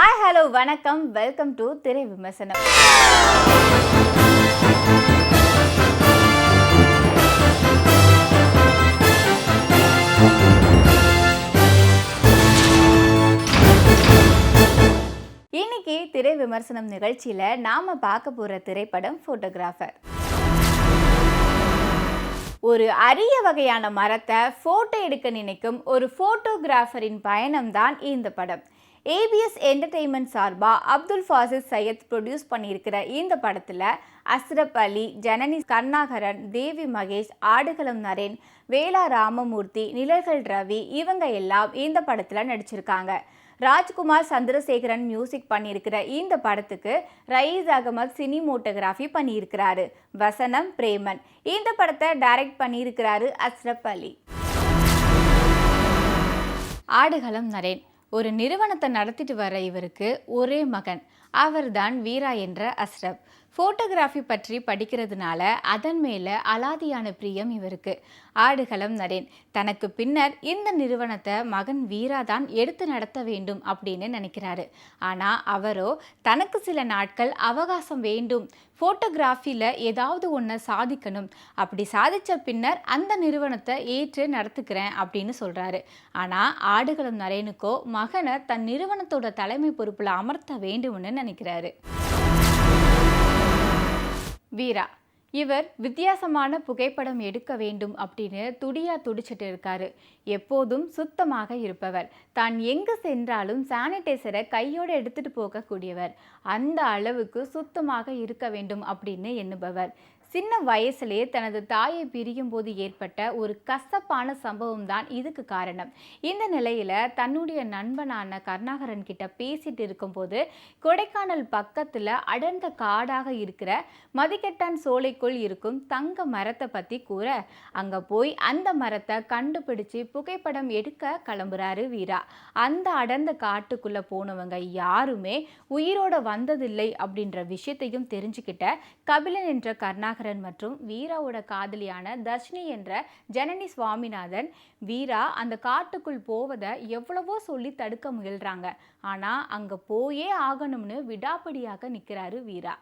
Hello வணக்கம், welcome to திரை விமர்சனம். இன்னைக்கு திரை விமர்சனம் நிகழ்ச்சியில நாம பார்க்க போற திரைப்படம் போட்டோகிராஃபர். ஒரு அரிய வகையான மரத்தை போட்டோ எடுக்க நினைக்கும் ஒரு போட்டோகிராஃபரின் பயணம்தான் இந்த படம். ஏபிஎஸ் என்டர்டெயின்மெண்ட் சார்பா அப்துல் ஃபாசில் சையத் ப்ரொடியூஸ் பண்ணியிருக்கிற இந்த படத்தில் அஸ்ரப் அலி, ஜனனி கருணாகரன், தேவி மகேஷ், ஆடுகளம் நரேன், வேலா ராமமூர்த்தி, நிழல்கள் ரவி இவங்க எல்லாம் இந்த படத்தில் நடிச்சிருக்காங்க. ராஜ்குமார் சந்திரசேகரன் மியூசிக் பண்ணியிருக்கிற இந்த படத்துக்கு ரயீஸ் அகமது சினிமோட்டோகிராஃபி பண்ணியிருக்கிறாரு. வசனம் பிரேமன். இந்த படத்தை டைரக்ட் பண்ணியிருக்கிறாரு அஸ்ரப் அலி. ஆடுகளம் நரேன் ஒரு நிறுவனத்தை நடத்திட்டு வர இவருக்கு ஒரே மகன். அவர்தான் வீரா என்ற அஸ்ரப். ஃபோட்டோகிராஃபி பற்றி படிக்கிறதுனால அதன் மேலே அலாதியான பிரியம் இவருக்கு. ஆடுகளம் நரேன் தனக்கு பின்னர் இந்த நிறுவனத்தை மகன் வீரா தான் எடுத்து நடத்த வேண்டும் அப்படின்னு நினைக்கிறாரு. ஆனால் அவரோ தனக்கு சில நாட்கள் அவகாசம் வேண்டும், ஃபோட்டோகிராஃபியில் ஏதாவது ஒன்று சாதிக்கணும், அப்படி சாதித்த பின்னர் அந்த நிறுவனத்தை ஏற்று நடத்துக்கிறேன் அப்படின்னு சொல்கிறாரு. ஆனால் ஆடுகளம் நரேனுக்கோ மகனை தன் நிறுவனத்தோட தலைமை பொறுப்பில் அமர்த்த வேண்டும்னு நினைக்கிறாரு. வீரா இவர் வித்தியாசமான புகைப்படம் எடுக்க வேண்டும் அப்படின்னு துடிச்சிட்டு இருக்காரு. எப்போதும் சுத்தமாக இருப்பவர். தான் எங்கு சென்றாலும் சானிடைசரை கையோடு எடுத்துட்டு போகக்கூடியவர். அந்த அளவுக்கு சுத்தமாக இருக்க வேண்டும் அப்படின்னு எண்ணுபவர். சின்ன வயசுலேயே தனது தாயை பிரியும் போது ஏற்பட்ட ஒரு கசப்பான சம்பவம் தான் இதுக்கு காரணம். இந்த நிலையில தன்னுடைய நண்பனான கருணாகரன் கிட்ட பேசிட்டு இருக்கும்போது கொடைக்கானல் பக்கத்துல அடர்ந்த காடாக இருக்கிற மதிக்கெட்டான் சோலைக்குள் இருக்கும் தங்க மரத்தை பத்தி கூற அங்க போய் அந்த மரத்தை கண்டுபிடிச்சு புகைப்படம் எடுக்க கிளம்புறாரு வீரா. அந்த அடர்ந்த காட்டுக்குள்ள போனவங்க யாருமே உயிரோட வந்ததில்லை அப்படின்ற விஷயத்தையும் தெரிஞ்சுக்கிட்ட கபிலன் என்ற கருணாகரன் மற்றும் வீராவோட காதலியான தர்ஷினி என்ற ஜனனி சுவாமிநாதன் வீரா அந்த காட்டுக்குள் போவதை எவ்வளவோ சொல்லி தடுக்க முயல்றாங்க. ஆனா அங்க போயே ஆகணும்னு விடாப்படியாக நிற்கிறாரு வீரா.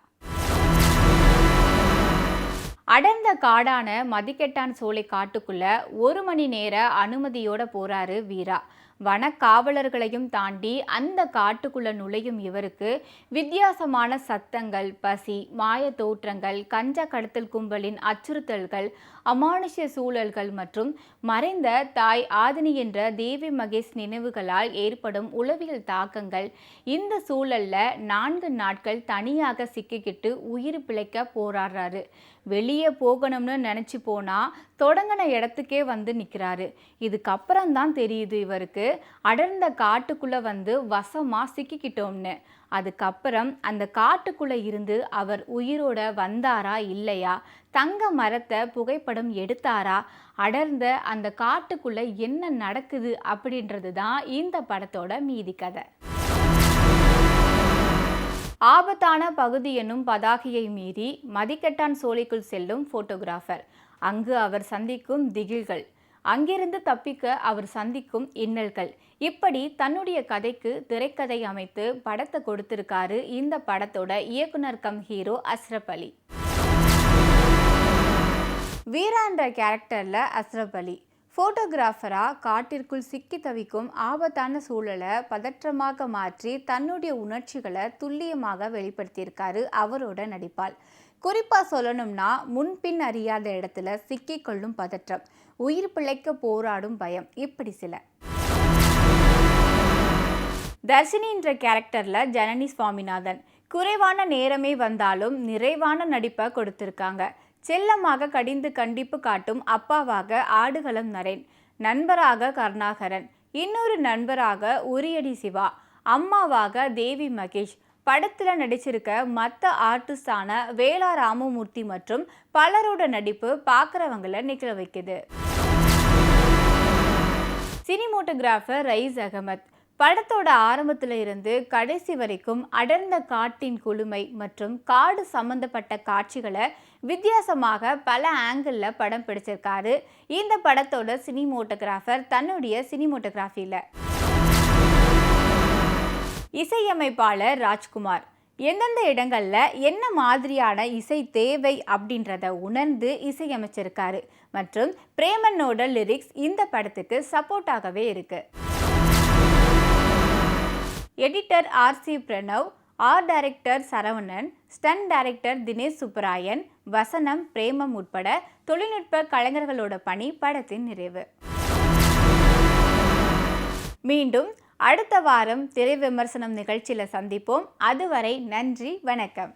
அடர்ந்த காடான மதிக்கெட்டான் சோலை காட்டுக்குள்ள 1 மணி நேர அனுமதியோட போறாரு வீரா. வன காவலர்களையும் தாண்டி அந்த காட்டுக்குள்ள நுழையும் இவருக்கு வித்தியாசமான சத்தங்கள், பசி, மாய தோற்றங்கள், கஞ்ச கடத்தல் கும்பலின் அச்சுறுத்தல்கள், அமானுஷ்ய சூழல்கள் மற்றும் மறைந்த தாய் ஆதினி என்ற தேவி மகேஷ் நினைவுகளால் ஏற்படும் உளவியல் தாக்கங்கள். இந்த சூழல்ல 4 நாட்கள் தனியாக சிக்கிக்கிட்டு உயிர் பிழைக்க போராடுறாரு. வெளியே போகணும்னு நினச்சி போனால் தொடங்கின இடத்துக்கே வந்து நிற்கிறாரு. இதுக்கப்புறம் தான் தெரியுது இவருக்கு அடர்ந்த காட்டுக்குள்ளே வந்து வசமாக சிக்கிக்கிட்டோம்னு. அதுக்கப்புறம் அந்த காட்டுக்குள்ளே இருந்து அவர் உயிரோட வந்தாரா இல்லையா, தங்க மரத்தை புகைப்படம் எடுத்தாரா, அடர்ந்த அந்த காட்டுக்குள்ளே என்ன நடக்குது அப்படின்றது தான் இந்த படத்தோட மீதி கதை. ஆபத்தான பகுதி என்னும் பதாகையை மீறி மதிக்கெட்டான் சோலைக்குள் செல்லும் போட்டோகிராஃபர். அங்கு அவர் சந்திக்கும் திகில்கள், அங்கிருந்து தப்பிக்க அவர் சந்திக்கும் இன்னல்கள், இப்படி தன்னுடைய கதைக்கு திரைக்கதை அமைத்து படத்தை கொடுத்திருக்காரு இந்த படத்தோட இயக்குனர் கம் ஹீரோ அஸ்ரப் அலி. வீரா என்ற கேரக்டர்ல அஸ்ரப் அலி ஃபோட்டோகிராஃபராக காட்டிற்குள் சிக்கி தவிக்கும் ஆபத்தான சூழலை பதற்றமாக மாற்றி தன்னுடைய உணர்ச்சிகளை துல்லியமாக வெளிப்படுத்தியிருக்காரு அவரோட நடிப்பால். குறிப்பாக சொல்லணும்னா முன்பின் அறியாத இடத்துல சிக்கிக்கொள்ளும் பதற்றம், உயிர் பிழைக்க போராடும் பயம், இப்படி சில. தர்ஷினி என்ற கேரக்டரில் ஜனனி சுவாமிநாதன் குறைவான நேரமே வந்தாலும் நிறைவான நடிப்பை கொடுத்திருக்காங்க. செல்லமாக கடிந்து கண்டிப்பு காட்டும் அப்பாவாக ஆடுகளம் நரேன், நண்பராக கருணாகரன், இன்னொரு நண்பராக உரியடி சிவா, அம்மாவாக தேவி மகேஷ். படத்தில் நடிச்சிருக்க மற்ற ஆர்டிஸ்டான வேலா ராமமூர்த்தி மற்றும் பலரோட நடிப்பு பார்க்குறவங்களை நிற்க வைக்குது. சினிமோட்டோகிராஃபர் ரயீஸ் அகமது படத்தோட ஆரம்பத்தில் இருந்து கடைசி வரைக்கும் அடர்ந்த காட்டின் குளுமை மற்றும் காடு சம்பந்தப்பட்ட காட்சிகளை வித்தியாசமாக பல ஆங்கிளில் படம் பிடிச்சிருக்காரு இந்த படத்தோட சினிமோட்டோகிராஃபர் தன்னுடைய சினிமோட்டோகிராஃபியில். இசையமைப்பாளர் ராஜ்குமார் எந்தெந்த இடங்கள்ல என்ன மாதிரியான இசை தேவை அப்படின்றத உணர்ந்து இசையமைச்சிருக்காரு மற்றும் பிரேமனோட லிரிக்ஸ் இந்த படத்துக்கு சப்போர்ட்டாகவே இருக்கு. Editor R C. Pranav, art director Saravanan, stun director Dinesh Subbarayan, வசனம் பிரேமம் உட்பட தொழில்நுட்ப கலைஞர்களோட பணி படத்தின் நிறைவு. மீண்டும் அடுத்த வாரம் திரை விமர்சனம் நிகழ்ச்சியில் சந்திப்போம். அதுவரை நன்றி, வணக்கம்.